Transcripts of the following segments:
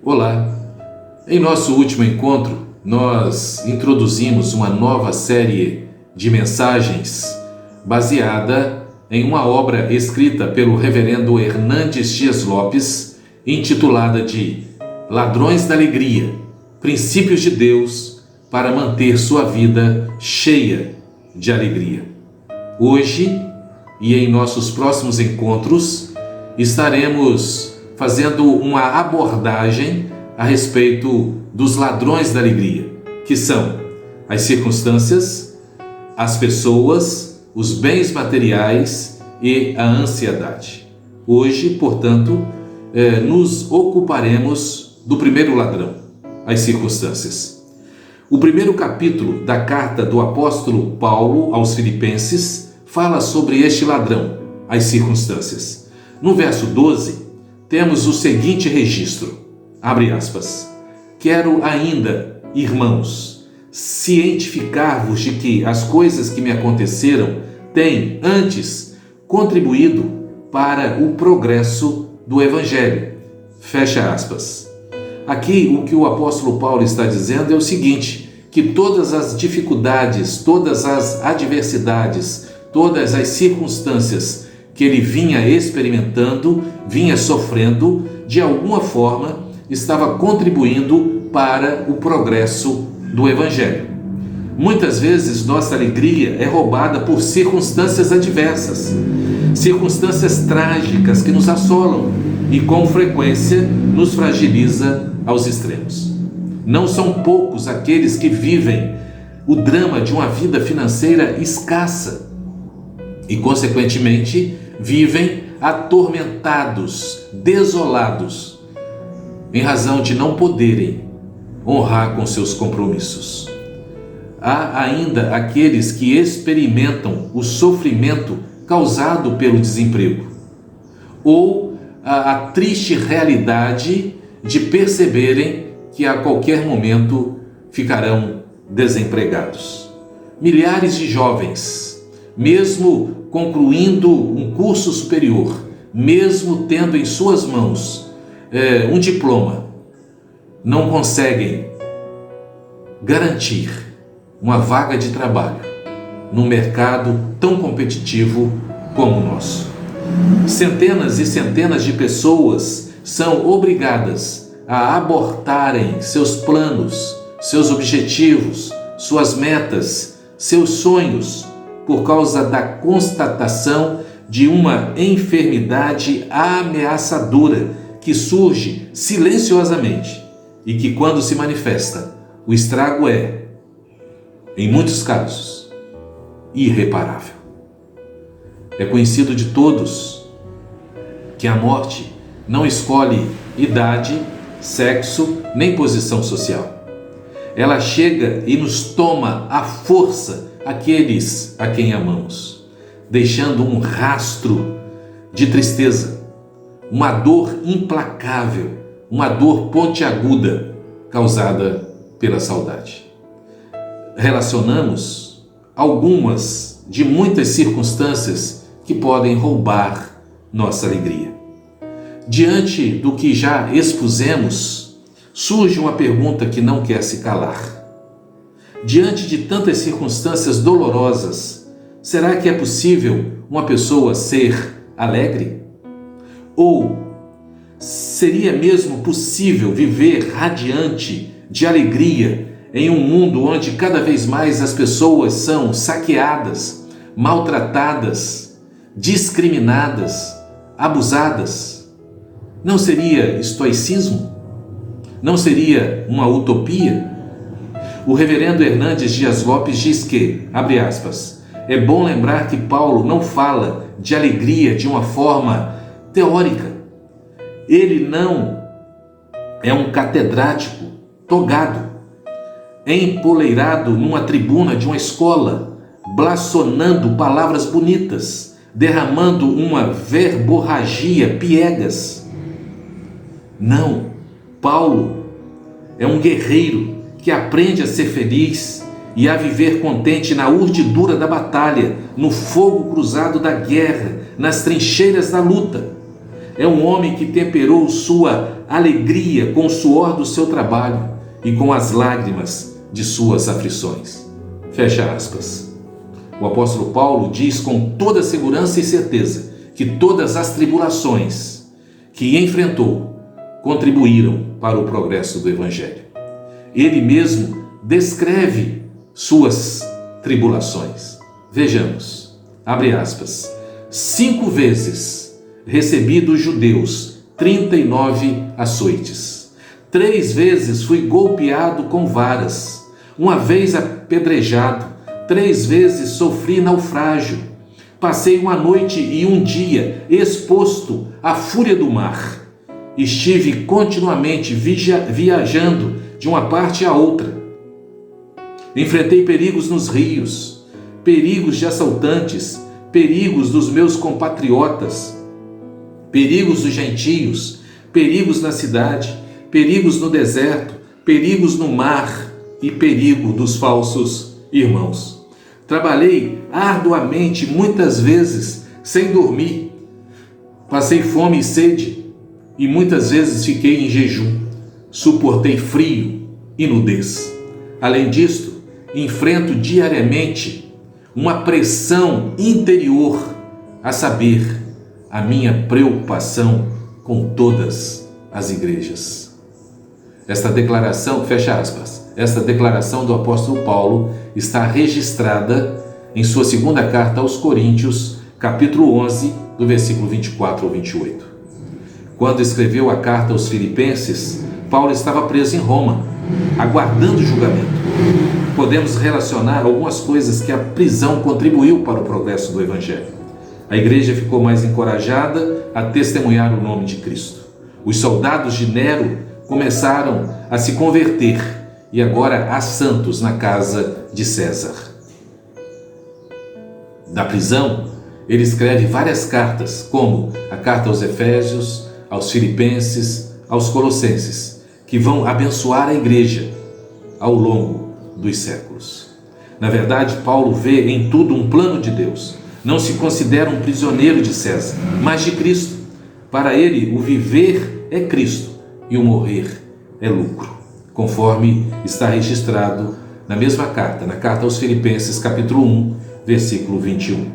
Olá! Em nosso último encontro, nós introduzimos uma nova série de mensagens baseada em uma obra escrita pelo reverendo Hernandes Dias Lopes, intitulada de Ladrões da Alegria, Princípios de Deus para manter sua vida cheia de alegria. Hoje e em nossos próximos encontros, estaremos fazendo uma abordagem a respeito dos ladrões da alegria, que são as circunstâncias, as pessoas, os bens materiais e a ansiedade. Hoje, portanto, nos ocuparemos do primeiro ladrão, as circunstâncias. O primeiro capítulo da carta do apóstolo Paulo aos Filipenses fala sobre este ladrão, as circunstâncias. No verso 12, temos o seguinte registro, abre aspas, quero ainda, irmãos, cientificar-vos de que as coisas que me aconteceram têm, antes, contribuído para o progresso do Evangelho, fecha aspas. Aqui o que o apóstolo Paulo está dizendo é o seguinte, que todas as dificuldades, todas as adversidades, todas as circunstâncias que ele vinha experimentando, vinha sofrendo, de alguma forma, estava contribuindo para o progresso do Evangelho. Muitas vezes nossa alegria é roubada por circunstâncias adversas, circunstâncias trágicas que nos assolam e com frequência nos fragiliza aos extremos. Não são poucos aqueles que vivem o drama de uma vida financeira escassa e, consequentemente, vivem atormentados, desolados, em razão de não poderem honrar com seus compromissos. Há ainda aqueles que experimentam o sofrimento causado pelo desemprego, ou a triste realidade de perceberem que a qualquer momento ficarão desempregados. Milhares de jovens, mesmo concluindo um curso superior, mesmo tendo em suas mãos um diploma, não conseguem garantir uma vaga de trabalho num mercado tão competitivo como o nosso. Centenas e centenas de pessoas são obrigadas a abortarem seus planos, seus objetivos, suas metas, seus sonhos, por causa da constatação de uma enfermidade ameaçadora que surge silenciosamente e que, quando se manifesta, o estrago é, em muitos casos, irreparável. É conhecido de todos que a morte não escolhe idade, sexo, nem posição social. Ela chega e nos toma à força aqueles a quem amamos, deixando um rastro de tristeza, uma dor implacável, uma dor pontiaguda causada pela saudade. Relacionamos algumas de muitas circunstâncias que podem roubar nossa alegria. Diante do que já expusemos, surge uma pergunta que não quer se calar. Diante de tantas circunstâncias dolorosas, será que é possível uma pessoa ser alegre? Ou seria mesmo possível viver radiante de alegria em um mundo onde cada vez mais as pessoas são saqueadas, maltratadas, discriminadas, abusadas? Não seria estoicismo? Não seria uma utopia? O reverendo Hernandes Dias Lopes diz que, abre aspas, é bom lembrar que Paulo não fala de alegria de uma forma teórica. Ele não é um catedrático togado, empoleirado numa tribuna de uma escola, blasonando palavras bonitas, derramando uma verborragia piegas. Não, Paulo é um guerreiro que aprende a ser feliz e a viver contente na urdidura da batalha, no fogo cruzado da guerra, nas trincheiras da luta. é um homem que temperou sua alegria com o suor do seu trabalho e com as lágrimas de suas aflições. Fecha aspas. O apóstolo Paulo diz com toda segurança e certeza que todas as tribulações que enfrentou contribuíram para o progresso do Evangelho. Ele mesmo descreve suas tribulações. Vejamos, abre aspas, 5 vezes recebi dos judeus 39 açoites. 3 vezes fui golpeado com varas, 1 vez apedrejado, 3 vezes sofri naufrágio. Passei 1 noite e 1 dia exposto à fúria do mar. Estive continuamente viajando de uma parte a outra. Enfrentei perigos nos rios, perigos de assaltantes, perigos dos meus compatriotas, perigos dos gentios, perigos na cidade, perigos no deserto, perigos no mar e perigo dos falsos irmãos. Trabalhei arduamente, muitas vezes sem dormir. Passei fome e sede e muitas vezes fiquei em jejum. Suportei frio e nudez. Além disto, enfrento diariamente uma pressão interior, a saber, a minha preocupação com todas as igrejas. Esta declaração, fecha aspas, esta declaração do apóstolo Paulo está registrada em sua segunda carta aos Coríntios, capítulo 11, do versículo 24 ao 28. Quando escreveu a carta aos Filipenses, Paulo estava preso em Roma, aguardando julgamento. Podemos relacionar algumas coisas que a prisão contribuiu para o progresso do Evangelho. A igreja ficou mais encorajada a testemunhar o nome de Cristo. Os soldados de Nero começaram a se converter e agora há santos na casa de César. Da prisão, ele escreve várias cartas, como a carta aos Efésios, aos Filipenses, aos Colossenses, que vão abençoar a igreja ao longo dos séculos. Na verdade, Paulo vê em tudo um plano de Deus. Não se considera um prisioneiro de César, mas de Cristo. Para ele, o viver é Cristo e o morrer é lucro, conforme está registrado na mesma carta, na carta aos Filipenses, capítulo 1, versículo 21.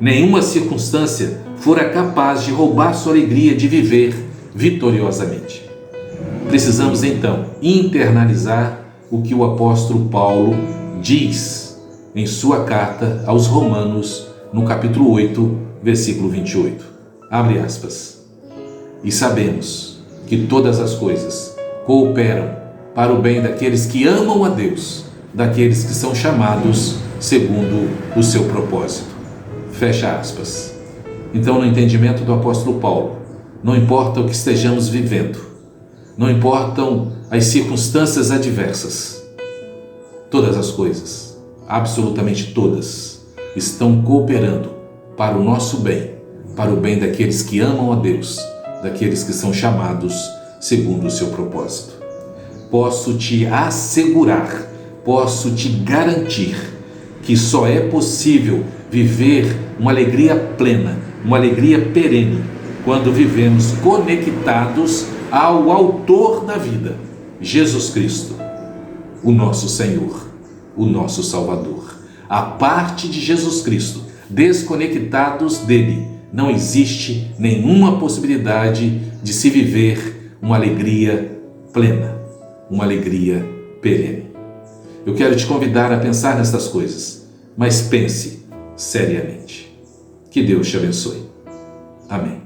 Nenhuma circunstância fora capaz de roubar sua alegria de viver vitoriosamente. Precisamos então internalizar o que o apóstolo Paulo diz em sua carta aos Romanos, no capítulo 8, versículo 28. Abre aspas. E sabemos que todas as coisas cooperam para o bem daqueles que amam a Deus, daqueles que são chamados segundo o seu propósito. Fecha aspas. Então, no entendimento do apóstolo Paulo, não importa o que estejamos vivendo, não importam as circunstâncias adversas, todas as coisas, absolutamente todas, estão cooperando para o nosso bem, para o bem daqueles que amam a Deus, daqueles que são chamados segundo o seu propósito. Posso te assegurar, posso te garantir que só é possível viver uma alegria plena, uma alegria perene, quando vivemos conectados ao Autor da vida, Jesus Cristo, o nosso Senhor, o nosso Salvador. A parte de Jesus Cristo, desconectados dele, não existe nenhuma possibilidade de se viver uma alegria plena, uma alegria perene. Eu quero te convidar a pensar nestas coisas, mas pense seriamente. Que Deus te abençoe. Amém.